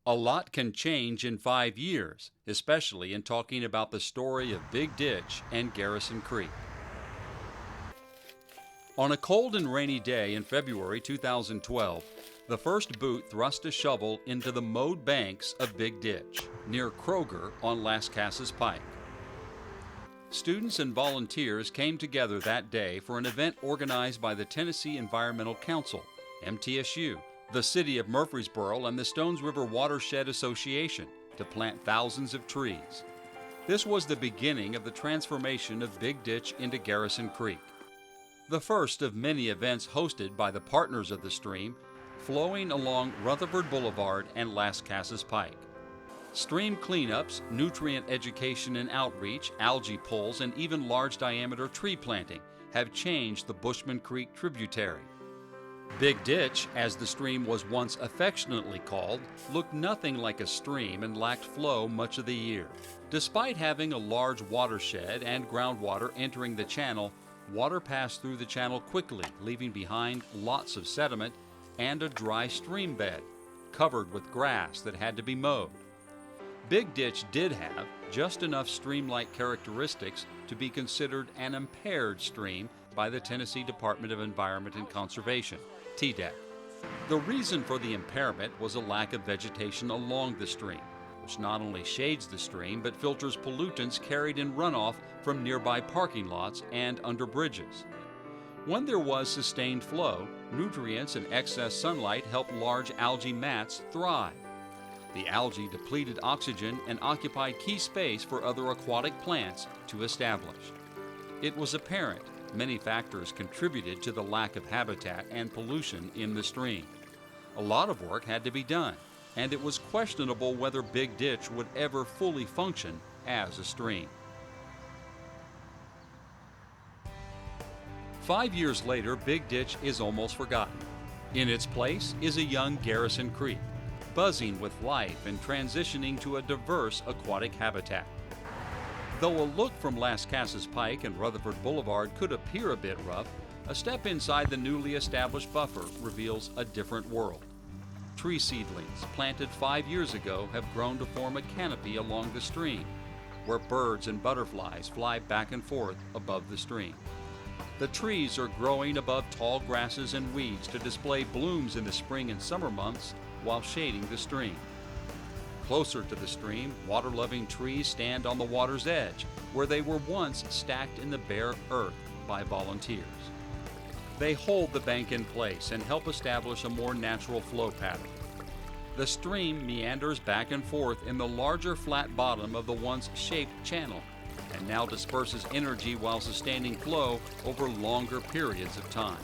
A lot can change in 5 years, especially in talking about the story of Big Ditch and Garrison Creek. On a cold and rainy day in February 2012, the first boot thrust a shovel into the mowed banks of Big Ditch, near Kroger on Lascassas Pike. Students and volunteers came together that day for an event organized by the Tennessee Environmental Council, MTSU, the City of Murfreesboro, and the Stones River Watershed Association to plant thousands of trees. This was the beginning of the transformation of Big Ditch into Garrison Creek, the first of many events hosted by the partners of the stream, flowing along Rutherford Boulevard and Lascassas Pike. Stream cleanups, nutrient education and outreach, algae pulls, and even large-diameter tree planting have changed the Bushman Creek tributary. Big Ditch, as the stream was once affectionately called, looked nothing like a stream and lacked flow much of the year. Despite having a large watershed and groundwater entering the channel, water passed through the channel quickly, leaving behind lots of sediment and a dry stream bed, covered with grass that had to be mowed. Big Ditch did have just enough stream-like characteristics to be considered an impaired stream by the Tennessee Department of Environment and Conservation, TDEC. The reason for the impairment was a lack of vegetation along the stream, which not only shades the stream but filters pollutants carried in runoff from nearby parking lots and under bridges. When there was sustained flow, nutrients and excess sunlight helped large algae mats thrive. The algae depleted oxygen and occupied key space for other aquatic plants to establish. It was apparent many factors contributed to the lack of habitat and pollution in the stream. A lot of work had to be done, and it was questionable whether Big Ditch would ever fully function as a stream. 5 years later, Big Ditch is almost forgotten. In its place is a young Garrison Creek, buzzing with life and transitioning to a diverse aquatic habitat. Though a look from Lascassas Pike and Rutherford Boulevard could appear a bit rough, a step inside the newly established buffer reveals a different world. Tree seedlings planted 5 years ago have grown to form a canopy along the stream, where birds and butterflies fly back and forth above the stream. The trees are growing above tall grasses and weeds to display blooms in the spring and summer months while shading the stream. Closer to the stream, water-loving trees stand on the water's edge, where they were once stacked in the bare earth by volunteers. They hold the bank in place and help establish a more natural flow pattern. The stream meanders back and forth in the larger flat bottom of the once shaped channel, and now disperses energy while sustaining flow over longer periods of time.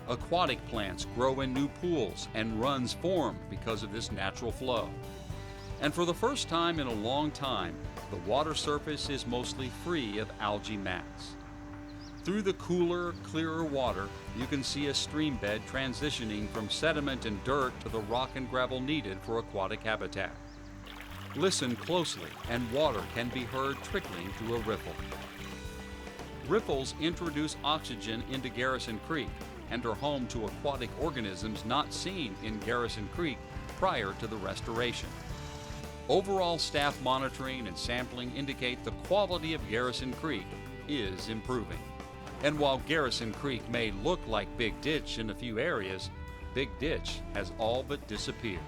Aquatic plants grow in new pools and runs form because of this natural flow. And for the first time in a long time, the water surface is mostly free of algae mats. Through the cooler, clearer water, you can see a stream bed transitioning from sediment and dirt to the rock and gravel needed for aquatic habitat. Listen closely, and water can be heard trickling through a riffle. Riffles introduce oxygen into Garrison Creek and are home to aquatic organisms not seen in Garrison Creek prior to the restoration. Overall staff monitoring and sampling indicate the quality of Garrison Creek is improving. And while Garrison Creek may look like Big Ditch in a few areas, Big Ditch has all but disappeared.